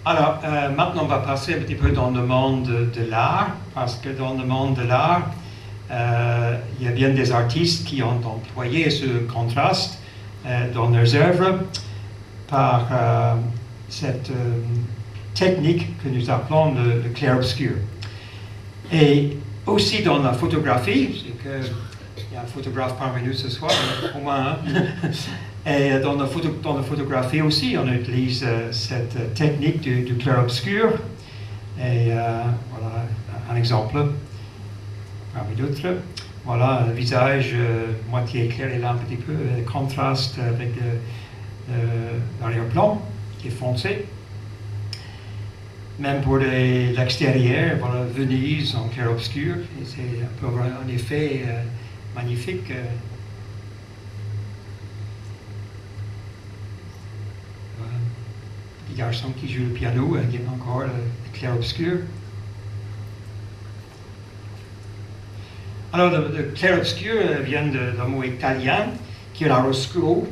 Alors, maintenant, on va passer un petit peu dans le monde de l'art, parce que dans le monde de l'art, il y a bien des artistes qui ont employé ce contraste dans leurs œuvres par cette technique que nous appelons le clair-obscur. Et aussi dans la photographie, c'est qu'il y a un photographe parmi nous ce soir, au moins un. Et dans la photographie aussi, on utilise cette technique du clair-obscur. Et voilà un exemple parmi d'autres. Voilà le visage moitié éclairé là un petit peu, le contraste avec l'arrière-plan qui est foncé. Même pour l'extérieur, voilà Venise en clair-obscur, c'est un peu un effet magnifique. Petit garçon qui joue le piano, il y a encore le clair-obscur. Alors, le clair-obscur vient d'un mot italien, qui est chiaroscuro,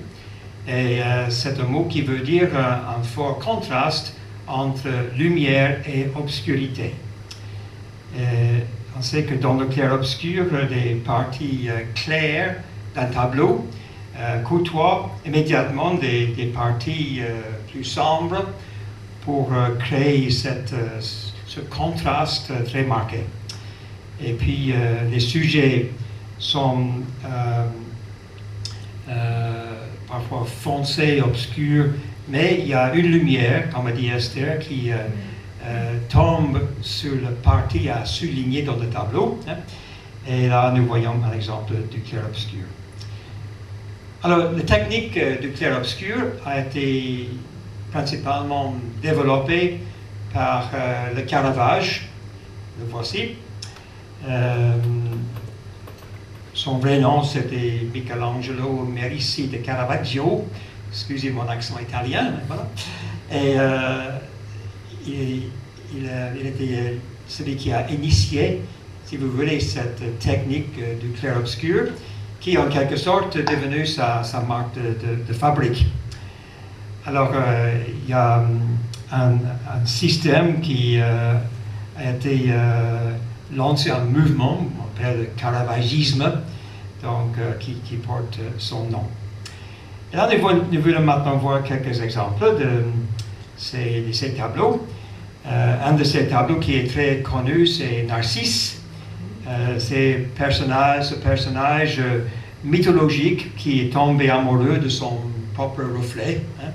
et c'est un mot qui veut dire un fort contraste entre lumière et obscurité. On sait que dans le clair-obscur, des parties claires d'un tableau côtoient immédiatement des parties plus sombres pour créer ce contraste très marqué. Et puis les sujets sont parfois foncés, obscurs, mais il y a une lumière, comme a dit Esther, qui tombe sur la partie à souligner dans le tableau. Hein. Et là, nous voyons un exemple du clair-obscur. Alors, la technique du clair-obscur a été principalement développée par le Caravage, le voici. Son vrai nom, c'était Michelangelo Merici de Caravaggio. Excusez mon accent italien, mais voilà. Et il était celui qui a initié, si vous voulez, cette technique du clair-obscur, qui en quelque sorte est devenue sa marque de fabrique. Alors, il y a un système qui a été lancé en mouvement, on appelle le caravagisme, donc, qui porte son nom. Et là, nous voulons maintenant voir quelques exemples de ces tableaux. Un de ces tableaux qui est très connu, c'est Narcisse. Ce personnage mythologique qui est tombé amoureux de son propre reflet. Hein.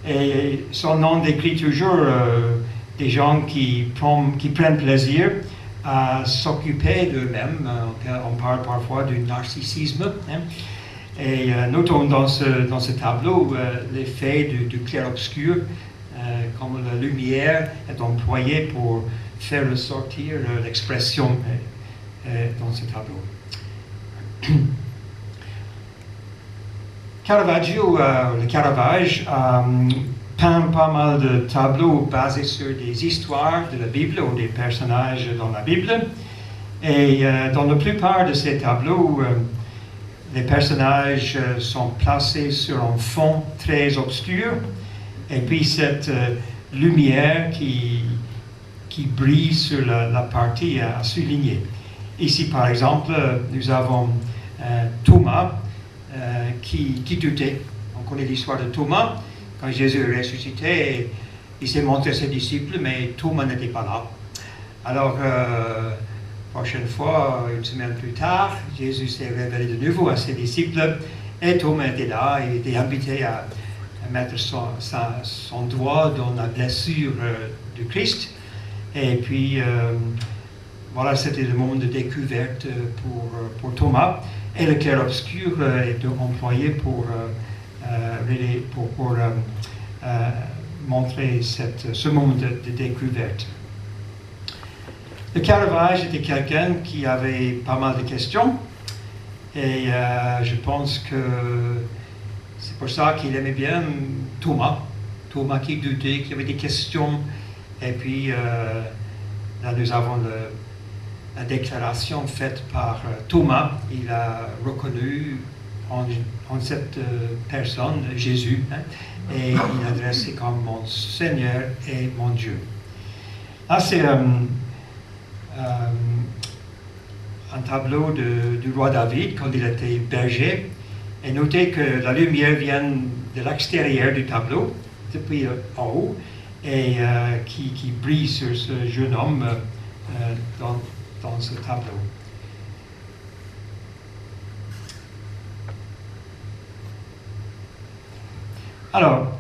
Et son nom décrit toujours des gens qui prennent plaisir à s'occuper d'eux-mêmes. On parle parfois du narcissisme. Hein. Et notons dans ce tableau l'effet du clair-obscur, comme la lumière est employée pour faire ressortir l'expression dans ce tableau. Caravaggio, le Caravage, peint pas mal de tableaux basés sur des histoires de la Bible ou des personnages dans la Bible. Et dans la plupart de ces tableaux, les personnages sont placés sur un fond très obscur. Et puis cette lumière qui brille sur la partie à souligner. Ici, par exemple, nous avons Thomas qui doutait. On connaît l'histoire de Thomas. Quand Jésus est ressuscité, il s'est montré à ses disciples, mais Thomas n'était pas là. Alors, prochaine fois, une semaine plus tard, Jésus s'est révélé de nouveau à ses disciples et Thomas était là. Il était invité à mettre son doigt dans la blessure du Christ. Et puis, voilà, c'était le moment de découverte pour Thomas. Et le clair-obscur est employé pour montrer ce moment de découverte. Le Caravage était quelqu'un qui avait pas mal de questions. Et je pense que c'est pour ça qu'il aimait bien Thomas qui doutait, qui avait des questions. Et puis, là, nous avons la déclaration faite par Thomas. Il a reconnu en cette personne, Jésus, hein, et il adresse comme mon Seigneur et mon Dieu. Là, c'est un tableau du roi David quand il était berger. Et notez que la lumière vient de l'extérieur du tableau, depuis en haut, et qui brille sur ce jeune homme dans ce tableau. Alors,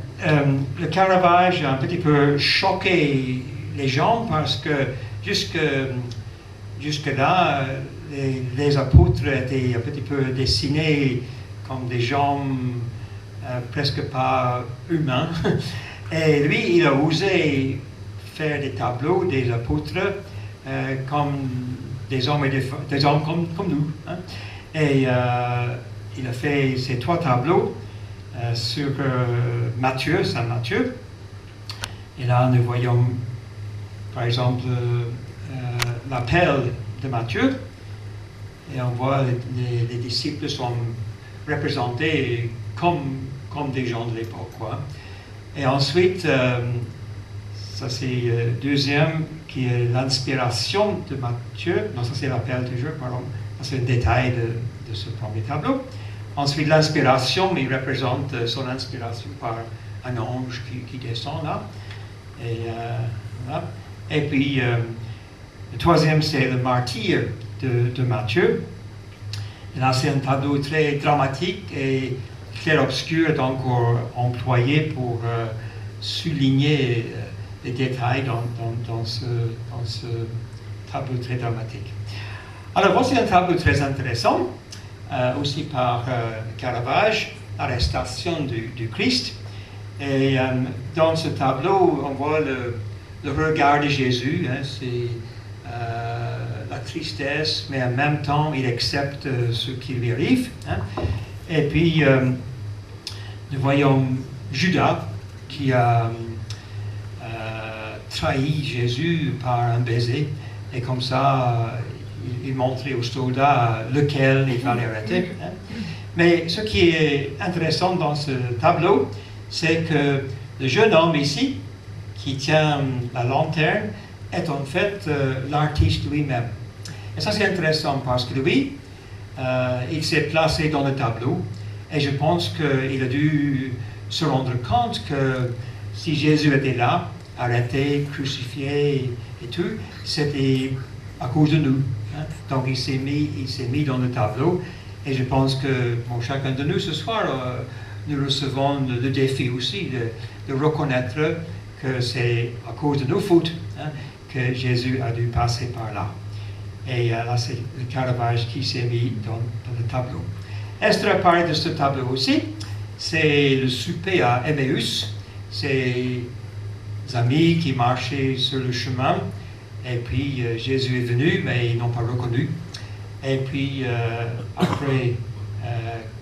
le Caravage a un petit peu choqué les gens parce que jusque-là, les apôtres étaient un petit peu dessinés comme des gens presque pas humains. Et lui, il a osé faire des tableaux des apôtres comme des hommes, des hommes comme nous. Hein. Et il a fait ces 3 tableaux sur Matthieu, Saint Matthieu. Et là, nous voyons, par exemple, l'appel de Matthieu. Et on voit les disciples sont représentés comme des gens de l'époque, quoi. Et ensuite, ça c'est le deuxième, qui est l'inspiration de Matthieu. Non, ça c'est l'appel toujours, pardon. C'est un détail de ce premier tableau. Ensuite, l'inspiration, il représente son inspiration par un ange qui descend là. Et, voilà. Et puis, le troisième, c'est le martyr de Matthieu. Et là, c'est un tableau très dramatique et clair-obscur, donc employé pour souligner les détails dans ce tableau très dramatique. Alors, voici un tableau très intéressant, aussi par Caravage, l'arrestation du Christ. Et dans ce tableau, on voit le regard de Jésus, hein, c'est la tristesse, mais en même temps, il accepte ce qui lui arrive. Hein. Et puis, nous voyons Judas qui a trahi Jésus par un baiser, et comme ça, il montrait aux soldats lequel il fallait arrêter. Hein. Mais ce qui est intéressant dans ce tableau, c'est que le jeune homme ici, qui tient la lanterne, est en fait l'artiste lui-même. Et ça c'est intéressant parce que lui, il s'est placé dans le tableau, et je pense qu'il a dû se rendre compte que si Jésus était là, arrêté, crucifié et tout, c'était à cause de nous. Hein. Donc il s'est mis dans le tableau, et je pense que pour chacun de nous ce soir, nous recevons le défi aussi de reconnaître que c'est à cause de nos fautes, hein, que Jésus a dû passer par là. Et là, c'est le Caravage qui s'est mis dans le tableau. Esther parle de ce tableau aussi. C'est le souper à Emmaüs. C'est les amis qui marchaient sur le chemin. Et puis, Jésus est venu, mais ils n'ont pas reconnu. Et puis, après,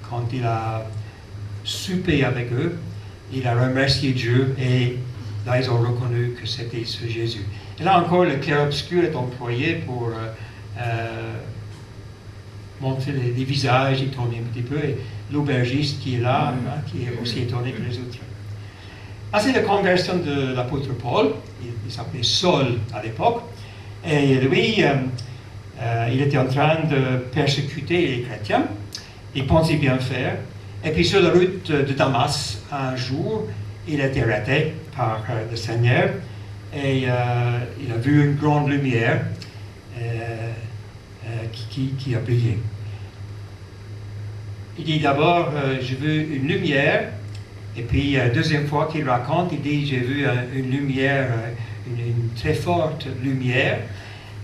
quand il a soupé avec eux, il a remercié Dieu, et là, ils ont reconnu que c'était ce Jésus. Et là encore, le clair-obscur est employé pour montrer les visages, étonner un petit peu, et l'aubergiste qui est là, hein, qui est aussi étonné que les autres. Là, c'est la conversion de l'apôtre Paul. Il s'appelait Saul à l'époque. Et lui, il était en train de persécuter les chrétiens. Il pensait bien faire. Et puis sur la route de Damas, un jour, il a été arrêté par le Seigneur, et il a vu une grande lumière qui a brillé. Il dit d'abord, j'ai vu une lumière, et puis deuxième fois qu'il raconte, il dit, j'ai vu une lumière, une très forte lumière,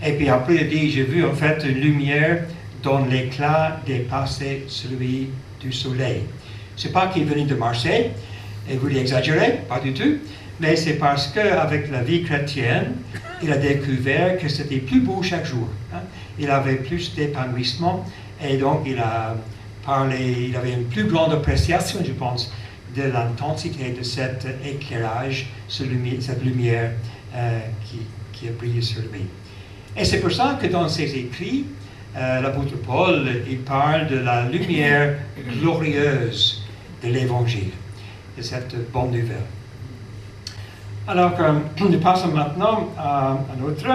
et puis après il dit, j'ai vu en fait une lumière dont l'éclat dépassait celui du soleil. C'est pas qu'il venait de Marseille, et vous l'exagérez, pas du tout, mais c'est parce qu'avec la vie chrétienne, il a découvert que c'était plus beau chaque jour. Hein. Il avait plus d'épanouissement, et donc il a parlé, il avait une plus grande appréciation, je pense, de l'intensité de cet éclairage, cette lumière qui a brillé sur lui. Et c'est pour ça que dans ses écrits, l'apôtre Paul, il parle de la lumière glorieuse de l'Évangile, de cette bonne nouvelle. Alors, nous passons maintenant à un autre.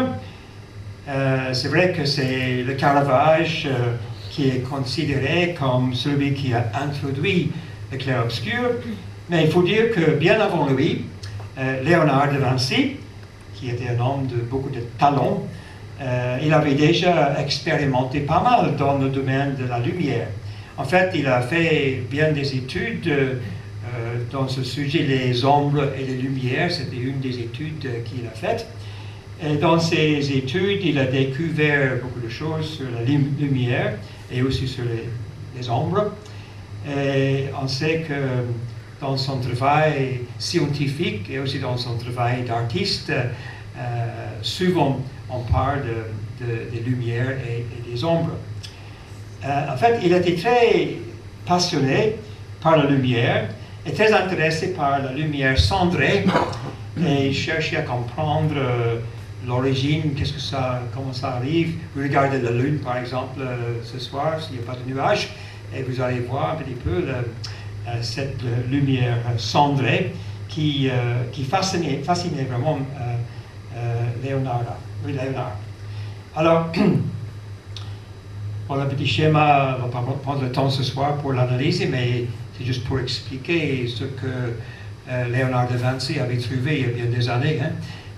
C'est vrai que c'est le Caravage qui est considéré comme celui qui a introduit le clair-obscur, mais il faut dire que bien avant lui, Léonard de Vinci, qui était un homme de beaucoup de talent, il avait déjà expérimenté pas mal dans le domaine de la lumière. En fait, il a fait bien des études dans ce sujet, les ombres et les lumières. C'était une des études qu'il a faites. Et dans ces études, il a découvert beaucoup de choses sur la lumière et aussi sur les ombres. Et on sait que dans son travail scientifique et aussi dans son travail d'artiste, souvent on parle des lumières et des ombres. En fait, il était très passionné par la lumière et très intéressé par la lumière cendrée et il cherchait à comprendre l'origine, comment ça arrive. Vous regardez la lune par exemple ce soir, s'il n'y a pas de nuages, et vous allez voir un petit peu cette lumière cendrée qui fascinait vraiment Léonard. Alors, voilà, petit schéma, on va pas prendre le temps ce soir pour l'analyser, mais c'est juste pour expliquer ce que Léonard de Vinci avait trouvé il y a bien des années. Hein.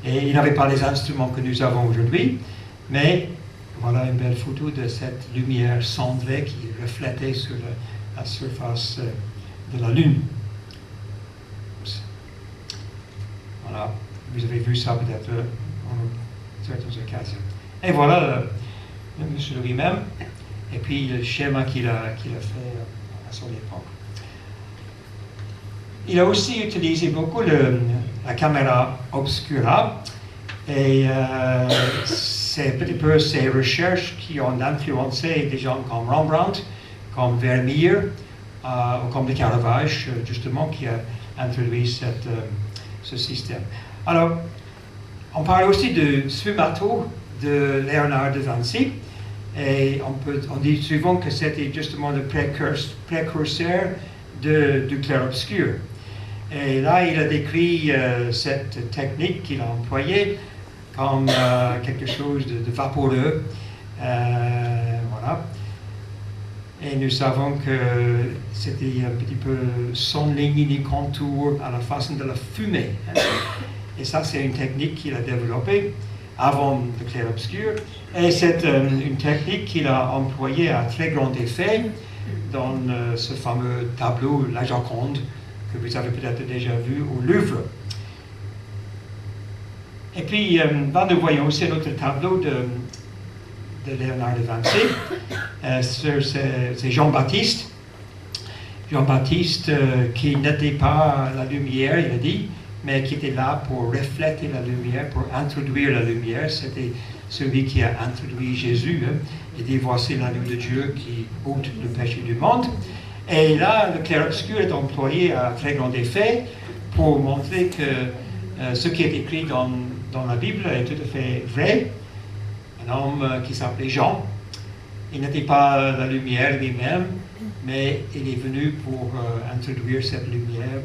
Et il n'avait pas les instruments que nous avons aujourd'hui, mais voilà une belle photo de cette lumière cendrée qui reflétait sur la surface de la Lune. Voilà, vous avez vu ça peut-être en certaines occasions. Et voilà le monsieur lui-même, et puis le schéma qu'il a fait à son époque. Il a aussi utilisé beaucoup la caméra obscura, et c'est un petit peu ses recherches qui ont influencé des gens comme Rembrandt, comme Vermeer, ou comme le Caravage, justement, qui a introduit ce système. Alors, on parle aussi de sfumato de Léonard de Vinci, et on dit souvent que c'était justement le précurseur du clair-obscur. Et là, il a décrit cette technique qu'il a employée comme quelque chose de vaporeux. Voilà. Et nous savons que c'était un petit peu sans ligne ni contour à la façon de la fumée. Hein. Et ça, c'est une technique qu'il a développée avant le clair-obscur. Et c'est une technique qu'il a employée à très grand effet dans ce fameux tableau La Joconde que vous avez peut-être déjà vu au Louvre. Et puis, là, nous voyons aussi un autre tableau de Léonard de Vinci. C'est Jean-Baptiste. Jean-Baptiste qui n'était pas la lumière, il a dit, mais qui était là pour refléter la lumière, pour introduire la lumière. C'était celui qui a introduit Jésus. Hein. Il dit, voici l'agneau de Dieu qui ôte le péché du monde. Et là, le clair-obscur est employé à très grand effet pour montrer que ce qui est écrit dans la Bible est tout à fait vrai. Un homme qui s'appelait Jean, il n'était pas la lumière lui-même, mais il est venu pour introduire cette lumière.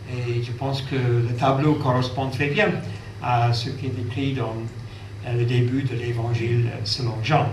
Et je pense que le tableau correspond très bien à ce qui est écrit dans le début de l'Évangile selon Jean.